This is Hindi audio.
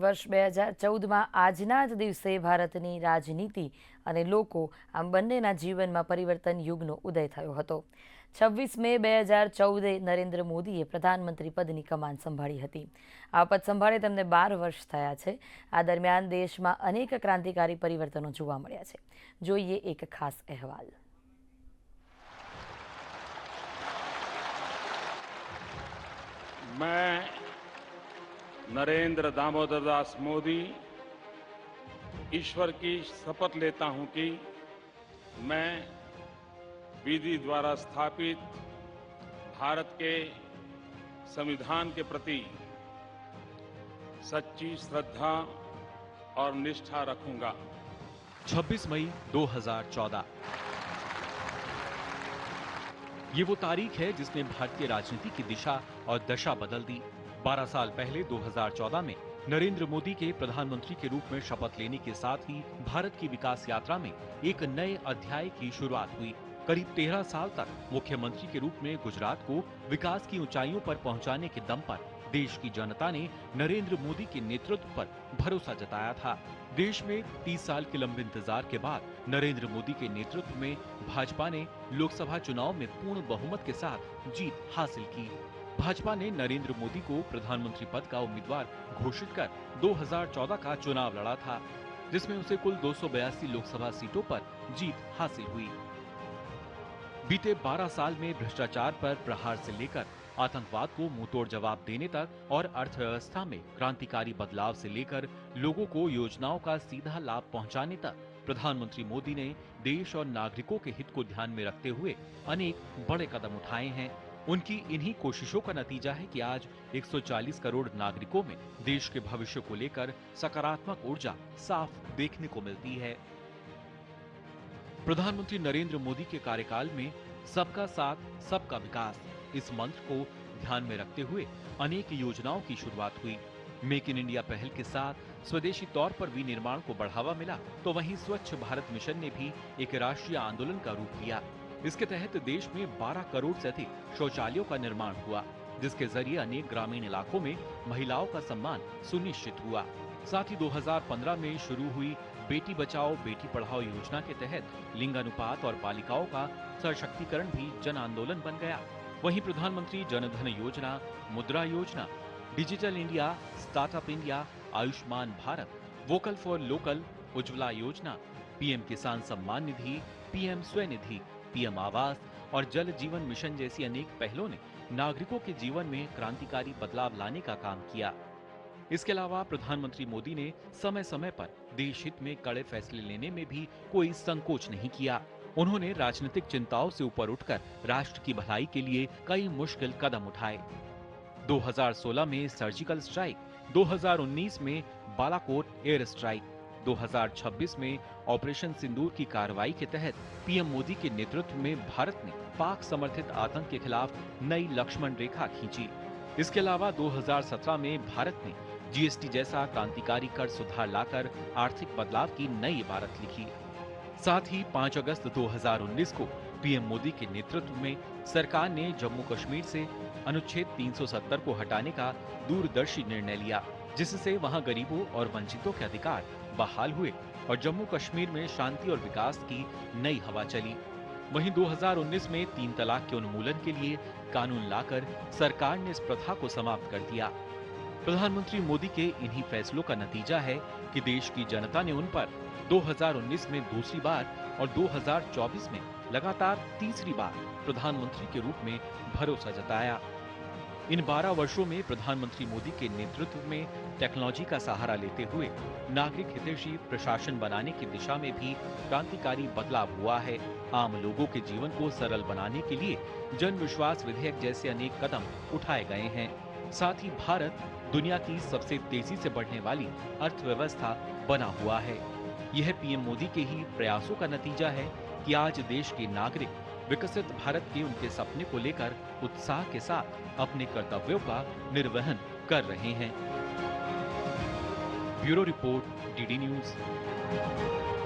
વર્ષ 2014માં આજના જ દિવસે ભારતની રાજનીતિ અને લોકો આમ બંનેના જીવનમાં પરિવર્તન યુગનો ઉદય થયો હતો. 26 મે 2014 નરેન્દ્ર મોદીએ પ્રધાનમંત્રી પદની કમાન સંભાળી હતી. આ પદ સંભાળે તેમને 12 વર્ષ થયા છે. આ દરમિયાન દેશમાં અનેક ક્રાંતિકારી પરિવર્તનો જોવા મળ્યા છે. જોઈએ એક ખાસ અહેવાલ. मैं नरेंद्र दामोदर दास मोदी ईश्वर की शपथ लेता हूं कि मैं विधि द्वारा स्थापित भारत के संविधान के प्रति सच्ची श्रद्धा और निष्ठा रखूंगा. 26 मई 2014 ये वो तारीख है जिसने भारतीय राजनीति की दिशा और दशा बदल दी. 12 साल पहले 2014 में नरेंद्र मोदी के प्रधानमंत्री के रूप में शपथ लेने के साथ ही भारत की विकास यात्रा में एक नए अध्याय की शुरुआत हुई. करीब 13 साल तक मुख्यमंत्री के रूप में गुजरात को विकास की ऊंचाइयों पर पहुंचाने के दम पर देश की जनता ने नरेंद्र मोदी के नेतृत्व पर भरोसा जताया था. देश में 30 साल के लंबे इंतजार के बाद नरेंद्र मोदी के नेतृत्व में भाजपा ने लोकसभा चुनाव में पूर्ण बहुमत के साथ जीत हासिल की. भाजपा ने नरेंद्र मोदी को प्रधानमंत्री पद का उम्मीदवार घोषित कर 2014 का चुनाव लड़ा था, जिसमें उसे कुल 282 लोकसभा सीटों पर जीत हासिल हुई. बीते 12 साल में भ्रष्टाचार पर प्रहार से लेकर आतंकवाद को मुंहतोड़ जवाब देने तक और अर्थव्यवस्था में क्रांतिकारी बदलाव से लेकर लोगों को योजनाओं का सीधा लाभ पहुंचाने तक प्रधानमंत्री मोदी ने देश और नागरिकों के हित को ध्यान में रखते हुए अनेक बड़े कदम उठाए हैं. उनकी इन्हीं कोशिशों का नतीजा है कि आज 140 करोड़ नागरिकों में देश के भविष्य को लेकर सकारात्मक ऊर्जा साफ देखने को मिलती है. प्रधानमंत्री नरेंद्र मोदी के कार्यकाल में सबका साथ सबका विकास इस मंत्र को ध्यान में रखते हुए अनेक योजनाओं की शुरुआत हुई. मेक इन इंडिया पहल के साथ स्वदेशी तौर पर विनिर्माण को बढ़ावा मिला, तो वहीं स्वच्छ भारत मिशन ने भी एक राष्ट्रीय आंदोलन का रूप लिया. इसके तहत देश में 12 करोड़ से अधिक शौचालयों का निर्माण हुआ, जिसके जरिए अनेक ग्रामीण इलाकों में महिलाओं का सम्मान सुनिश्चित हुआ. साथ ही 2015 में शुरू हुई बेटी बचाओ बेटी पढ़ाओ योजना के तहत लिंगानुपात और बालिकाओं का सशक्तिकरण भी जन आंदोलन बन गया. वहीं प्रधानमंत्री जनधन योजना, मुद्रा योजना, digital India, startup India, Ayushman Bharat, vocal for local, Ujjwala योजना, पीएम किसान सम्मान निधि, पीएम स्वनिधि, पीएम आवास और जल जीवन मिशन जैसी अनेक पहलों ने नागरिकों के जीवन में क्रांतिकारी बदलाव लाने का काम किया. इसके अलावा प्रधानमंत्री मोदी ने समय समय पर देश हित में कड़े फैसले लेने में भी कोई संकोच नहीं किया. उन्होंने राजनीतिक चिंताओं से ऊपर उठकर राष्ट्र की भलाई के लिए कई मुश्किल कदम उठाए. 2016 में सर्जिकल स्ट्राइक, 2019 में बालाकोट एयर स्ट्राइक, 2026 में ऑपरेशन सिंदूर की कार्रवाई के तहत पीएम मोदी के नेतृत्व में भारत ने पाक समर्थित आतंक के खिलाफ नई लक्ष्मण रेखा खींची. इसके अलावा 2017 में भारत ने जीएसटी जैसा क्रांतिकारी कर सुधार लाकर आर्थिक बदलाव की नई इबारत लिखी. साथ ही 5 अगस्त 2019 को पीएम मोदी के नेतृत्व में सरकार ने जम्मू कश्मीर से अनुच्छेद 370 को हटाने का दूरदर्शी निर्णय लिया, जिससे वहां गरीबों और वंचितों के अधिकार बहाल हुए और जम्मू कश्मीर में शांति और विकास की नई हवा चली. वहीं 2019 में 3 तलाक के उन्मूलन के लिए कानून लाकर सरकार ने इस प्रथा को समाप्त कर दिया. प्रधानमंत्री मोदी के इन्हीं फैसलों का नतीजा है कि देश की जनता ने उन पर 2019 में दूसरी बार और 2024 में लगातार तीसरी बार प्रधानमंत्री के रूप में भरोसा जताया. इन 12 वर्षों में प्रधानमंत्री मोदी के नेतृत्व में टेक्नोलॉजी का सहारा लेते हुए नागरिक हितैषी प्रशासन बनाने की दिशा में भी क्रांतिकारी बदलाव हुआ है. आम लोगों के जीवन को सरल बनाने के लिए जन विश्वास विधेयक जैसे अनेक कदम उठाए गए हैं. साथ ही भारत दुनिया की सबसे तेजी से बढ़ने वाली अर्थव्यवस्था बना हुआ है. यह पीएम मोदी के ही प्रयासों का नतीजा है कि आज देश के नागरिक विकसित भारत के उनके सपने को लेकर उत्साह के साथ अपने कर्तव्यों का निर्वहन कर रहे हैं. Bureau report, DD news.